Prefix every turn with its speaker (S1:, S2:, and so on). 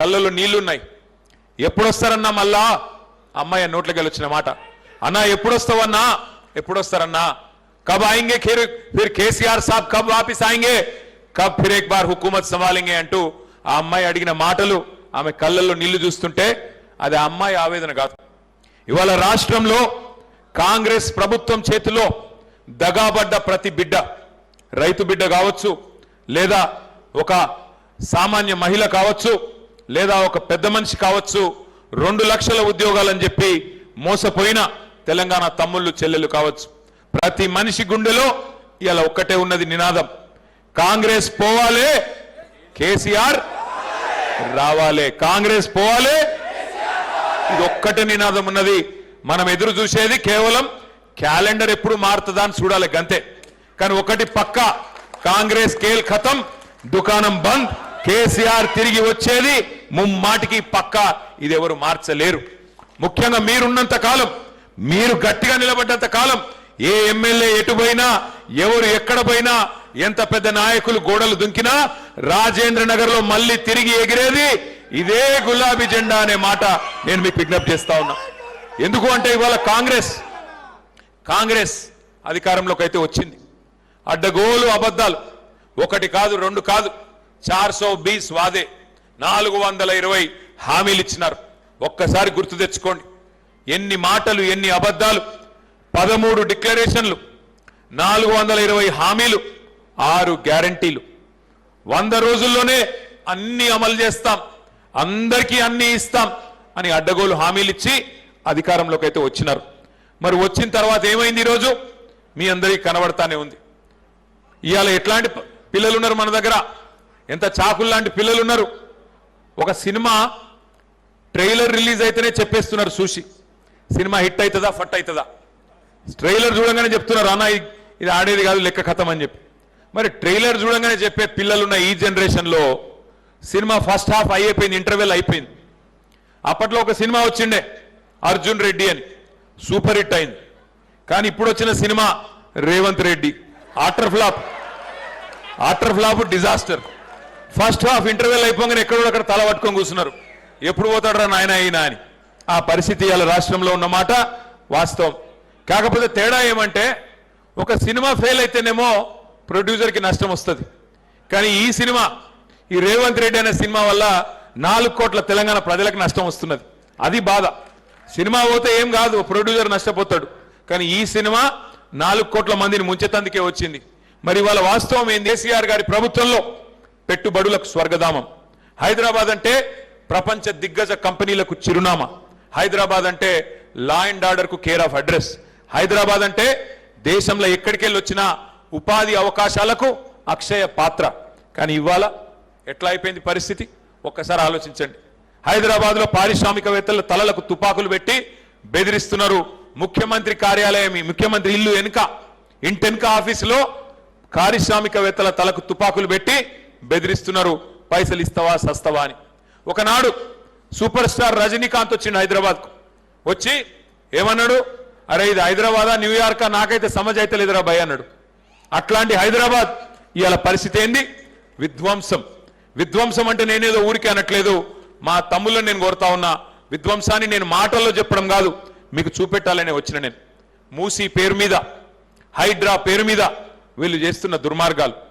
S1: కళ్ళలో నీళ్లున్నాయి. ఎప్పుడొస్తారన్నా మళ్ళా అమ్మాయి నోట్లోకి వచ్చిన మాట, అన్నా ఎప్పుడొస్తావన్నా, ఎప్పుడొస్తారన్నా, కబ్ ఆయింగే, ఫిర్ కేసీఆర్ సాబ్ కబ్ వాపిస్ ఆయింగే, కబ్ ఫిర్ ఏక్ బార్ హుకూమత్ సంభాలింగే అంటూ ఆ అమ్మాయి అడిగిన మాటలు, ఆమె కళ్ళల్లో నీళ్లు చూస్తుంటే అది ఆ అమ్మాయి ఆవేదన కాదు. ఇవాళ రాష్ట్రంలో కాంగ్రెస్ ప్రభుత్వం చేతిలో దగాబడ్డ ప్రతి బిడ్డ, రైతు బిడ్డ కావచ్చు, లేదా ఒక సామాన్య మహిళ కావచ్చు, లేదా ఒక పెద్ద మనిషి కావచ్చు, 2 లక్షల ఉద్యోగాలని చెప్పి మోసపోయిన తెలంగాణ తమ్ముళ్ళు చెల్లెలు కావచ్చు, ప్రతి మనిషి గుండెలో ఇలా ఒక్కటే ఉన్నది నినాదం, కాంగ్రెస్ పోవాలే, కేసీఆర్ రావాలే, కాంగ్రెస్ పోవాలే. ఇది ఒక్కటే నినాదం ఉన్నది. మనం ఎదురు చూసేది కేవలం క్యాలెండర్ ఎప్పుడు మారుతుందా అని చూడాలి గంతే. కానీ ఒకటి పక్క, కాంగ్రెస్ కేల్ ఖతం, దుకాణం బంద్, కేసీఆర్ తిరిగి వచ్చేది ముమ్మాటికి పక్క. ఇది ఎవరు మార్చలేరు. ముఖ్యంగా మీరున్నంత కాలం, మీరు గట్టిగా నిలబడ్డంత కాలం, ఏ ఎమ్మెల్యే ఎటు పోయినా, ఎవరు ఎక్కడ పోయినా, ఎంత పెద్ద నాయకులు గోడలు దుంకినా రాజేంద్ర నగర్ లో మళ్ళీ తిరిగి ఎగిరేది ఇదే గులాబీ జెండా అనే మాట నేను మీకు విజ్ఞప్తి చేస్తా ఉన్నా. ఎందుకు అంటే ఇవాళ కాంగ్రెస్ అధికారంలోకి అయితే వచ్చింది. అడ్డగోలు అబద్ధాలు, 1 కాదు 2 కాదు, 420 వాదే, 420 హామీలు ఇచ్చినారు. ఒక్కసారి గుర్తు తెచ్చుకోండి, ఎన్ని మాటలు, ఎన్ని అబద్ధాలు. 13 డిక్లరేషన్లు, 420 హామీలు, 6 గ్యారంటీలు. 100 రోజుల్లోనే అన్ని అమలు చేస్తాం, అందరికీ అన్ని ఇస్తాం అని అడ్డగోలు హామీలు ఇచ్చి అధికారంలోకి అయితే వచ్చినారు. మరి వచ్చిన తర్వాత ఏమైంది? ఈరోజు మీ అందరికీ కనబడతానే ఉంది. ఇవాళ ఎట్లాంటి పిల్లలు ఉన్నారు మన దగ్గర, ఎంత చాకులు లాంటి పిల్లలు ఉన్నారు. ఒక సినిమా ట్రైలర్ రిలీజ్ అయితేనే చెప్పేస్తున్నారు చూసి, సినిమా హిట్ అవుతుందా ఫట్ అవుతుందా. ట్రైలర్ చూడంగానే చెప్తున్నారు, అన్న ఇది ఆడేది కాదు, లెక్క ఖతం అని చెప్పి. మరి ట్రైలర్ చూడంగానే చెప్పే పిల్లలున్న ఈ జనరేషన్లో సినిమా ఫస్ట్ హాఫ్ అయిపోయింది, ఇంటర్వెల్ అయిపోయింది. అప్పట్లో ఒక సినిమా వచ్చిండే అర్జున్ రెడ్డి అని, సూపర్ హిట్ అయింది. కానీ ఇప్పుడు వచ్చిన cinema Revanth Reddy, utter flop disaster. First half interval అయిపోగానే ఎక్కడో అక్కడ తల పట్టుకొని కూర్చున్నారు, ఎప్పుడు పోతాడరా నాయన అయినా అని. ఆ పరిస్థితి ఇవాళ రాష్ట్రంలో ఉన్నమాట వాస్తవం. కాకపోతే తేడా ఏమంటే, ఒక సినిమా ఫెయిల్ అయితేనేమో ప్రొడ్యూసర్కి నష్టం వస్తుంది. కానీ ఈ సినిమా, ఈ రేవంత్ రెడ్డి అనే సినిమా వల్ల 4 కోట్ల తెలంగాణ ప్రజలకు నష్టం వస్తున్నది. అది బాధ. సినిమా పోతే ఏం కాదు, ప్రొడ్యూసర్ నష్టపోతాడు. కానీ ఈ సినిమా 4 కోట్ల మందిని ముంచెతందుకే వచ్చింది. మరి వాళ్ళ వాస్తవం ఏంది? కేసీఆర్ గారి ప్రభుత్వంలో పెట్టుబడులకు స్వర్గధామం. హైదరాబాద్ అంటే ప్రపంచ దిగ్గజ కంపెనీలకు చిరునామా. హైదరాబాద్ అంటే లా అండ్ ఆర్డర్ కు కేర్ ఆఫ్ అడ్రస్. హైదరాబాద్ అంటే దేశంలో ఎక్కడికెళ్ళి వచ్చినా ఉపాధి అవకాశాలకు అక్షయ పాత్ర. కానీ ఇవాళ ఎట్లా అయిపోయింది పరిస్థితి ఒక్కసారి ఆలోచించండి. హైదరాబాద్ లో పారిశ్రామికవేత్తల తలలకు తుపాకులు పెట్టి బెదిరిస్తున్నారు. ముఖ్యమంత్రి కార్యాలయం, ముఖ్యమంత్రి ఇల్లు వెనుక, ఇంటెనుక ఆఫీసులో పారిశ్రామికవేత్తల తలకు తుపాకులు పెట్టి బెదిరిస్తున్నారు, పైసలు ఇస్తావా సస్తవా అని. ఒకనాడు సూపర్ స్టార్ రజనీకాంత్ వచ్చిండు హైదరాబాద్కు. వచ్చి ఏమన్నాడు? అరే ఇది హైదరాబాదా న్యూయార్కా, నాకైతే సమజ్ అయితే లేదురా భయ్ అన్నాడు. అట్లాంటి హైదరాబాద్ ఇవాళ పరిస్థితి ఏంది? విధ్వంసం అంటే నేనేదో ఊరికే అనట్లేదు, మా తమ్ముళ్ళని నేను కోరుతా ఉన్నా. విధ్వంసాన్ని నేను మాటల్లో చెప్పడం కాదు, మీకు చూపెట్టాలనే వచ్చిన నేను. మూసీ పేరు మీద, హైడ్రా పేరు మీద వీళ్ళు చేస్తున్న దుర్మార్గాలు,